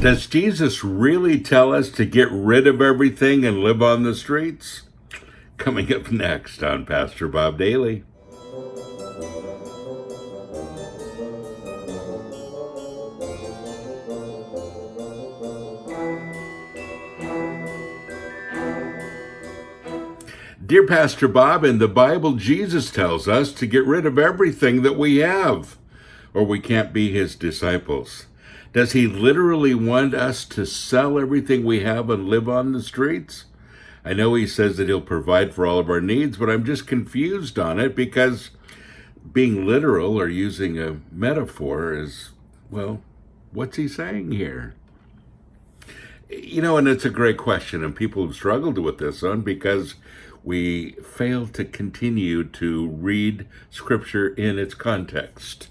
Does Jesus really tell us to get rid of everything and live on the streets? Coming up next on Pastor Bob Daly. Dear Pastor Bob, in the Bible, Jesus tells us to get rid of everything that we have, or we can't be his disciples. Does he literally want us to sell everything we have and live on the streets? I know he says that he'll provide for all of our needs, but I'm just confused on it because being literal or using a metaphor is, well, what's he saying here? And it's a great question, and people have struggled with this one because we fail to continue to read Scripture in its context.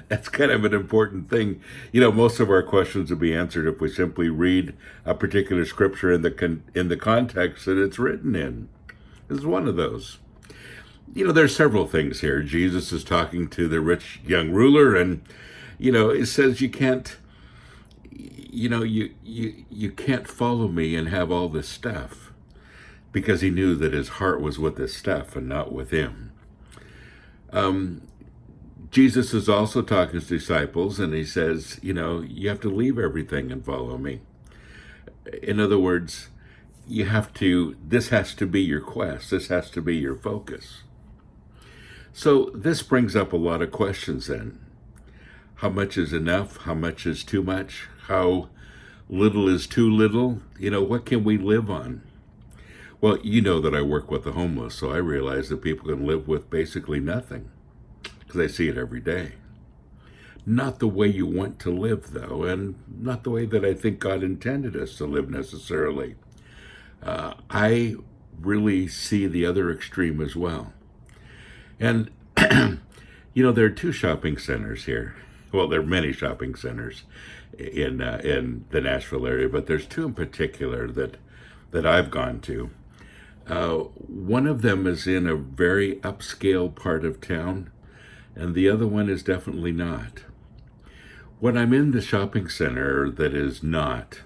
That's kind of an important thing. Most of our questions would be answered if we simply read a particular Scripture in the context that it's written in. This is one of those. There's several things here. Jesus is talking to the rich young ruler, and it says you can't. You can't follow me and have all this stuff, because he knew that his heart was with this stuff and not with him. Jesus is also talking to his disciples, and he says, you have to leave everything and follow me. In other words, this has to be your quest. This has to be your focus. So this brings up a lot of questions then. How much is enough? How much is too much? How little is too little? What can we live on? Well, that I work with the homeless, so I realize that people can live with basically nothing, because I see it every day. Not the way you want to live, though, and not the way that I think God intended us to live necessarily. I really see the other extreme as well. And, there are two shopping centers here. Well, there are many shopping centers in the Nashville area, but there's two in particular that I've gone to. One of them is in a very upscale part of town, and the other one is definitely not. When I'm in the shopping center that is not,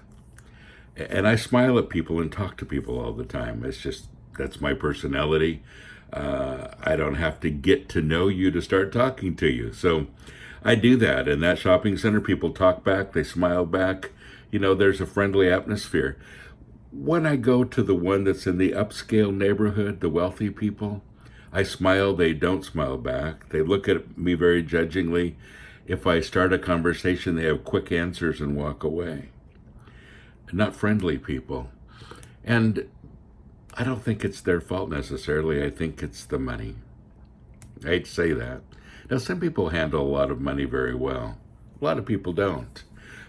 and I smile at people and talk to people all the time. That's my personality. I don't have to get to know you to start talking to you. So I do that. In that shopping center, people talk back, they smile back. There's a friendly atmosphere. When I go to the one that's in the upscale neighborhood, the wealthy people, I smile, they don't smile back. They look at me very judgingly. If I start a conversation, they have quick answers and walk away. Not friendly people. And I don't think it's their fault necessarily. I think it's the money. I hate to say that. Now, some people handle a lot of money very well. A lot of people don't.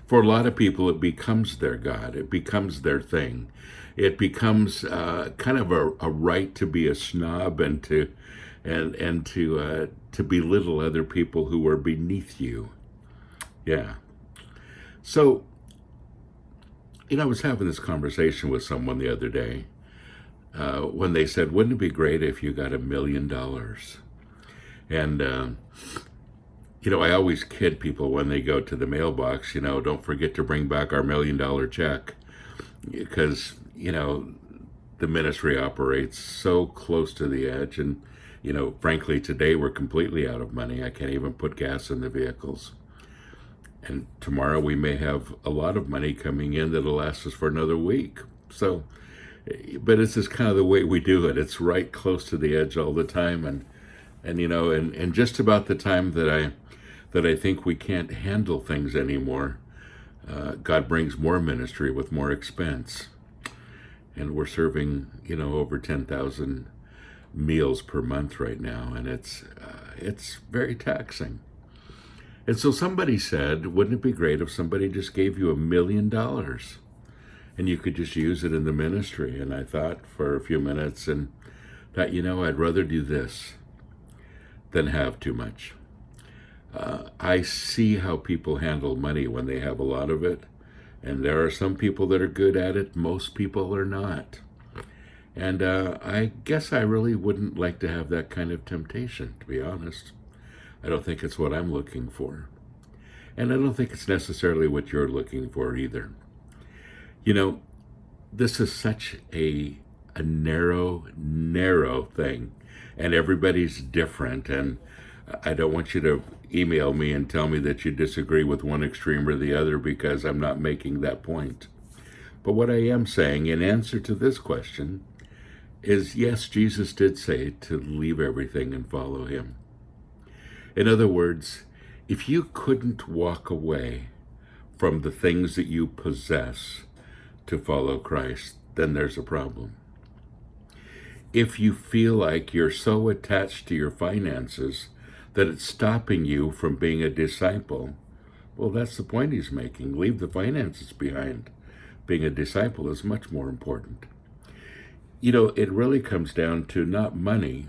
For a lot of people, it becomes their God. It becomes their thing. It becomes kind of a right to be a snob and to belittle other people who are beneath you. Yeah. So, I was having this conversation with someone the other day when they said, "Wouldn't it be great if you got $1 million?" And I always kid people when they go to the mailbox, don't forget to bring back our $1 million check, because, the ministry operates so close to the edge. And, frankly, today we're completely out of money. I can't even put gas in the vehicles. And tomorrow we may have a lot of money coming in that'll last us for another week. So, but it's just kind of the way we do it. It's right close to the edge all the time. And just about the time that I think we can't handle things anymore, God brings more ministry with more expense. And we're serving, over 10,000 meals per month right now, and it's very taxing. And so somebody said, wouldn't it be great if somebody just gave you $1 million and you could just use it in the ministry? And I thought for a few minutes and thought, I'd rather do this than have too much. I see how people handle money when they have a lot of it. And there are some people that are good at it. Most people are not. And I guess I really wouldn't like to have that kind of temptation, to be honest. I don't think it's what I'm looking for. And I don't think it's necessarily what you're looking for either. You know, this is such a narrow thing, and everybody's different. And I don't want you to email me and tell me that you disagree with one extreme or the other, because I'm not making that point. But what I am saying in answer to this question is, yes, Jesus did say to leave everything and follow him. In other words, if you couldn't walk away from the things that you possess to follow Christ, then there's a problem. If you feel like you're so attached to your finances that it's stopping you from being a disciple, well, that's the point he's making. Leave the finances behind. Being a disciple is much more important. You know, it really comes down to not money.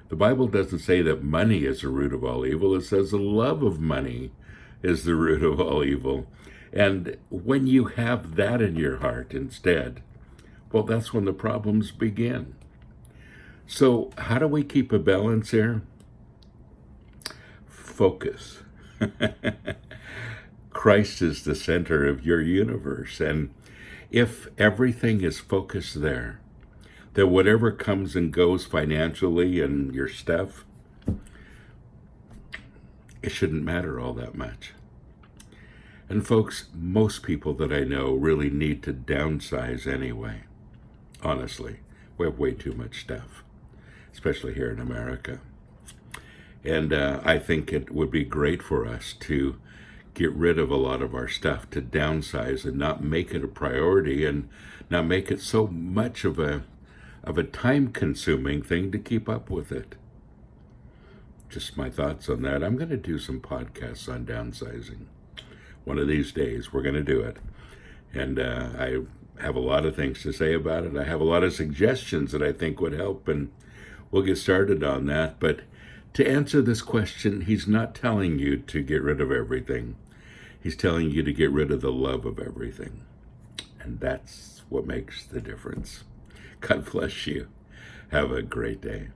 The Bible doesn't say that money is the root of all evil. It says the love of money is the root of all evil. And when you have that in your heart instead, well, that's when the problems begin. So how do we keep a balance here? Focus. Christ is the center of your universe. And if everything is focused there, then whatever comes and goes financially and your stuff, it shouldn't matter all that much. And folks, most people that I know really need to downsize anyway. Honestly, we have way too much stuff, especially here in America. And I think it would be great for us to get rid of a lot of our stuff, to downsize and not make it a priority, and not make it so much of a time-consuming thing to keep up with it. Just my thoughts on that. I'm going to do some podcasts on downsizing. One of these days, we're going to do it. And I have a lot of things to say about it. I have a lot of suggestions that I think would help, and we'll get started on that. But to answer this question, he's not telling you to get rid of everything. He's telling you to get rid of the love of everything. And that's what makes the difference. God bless you. Have a great day.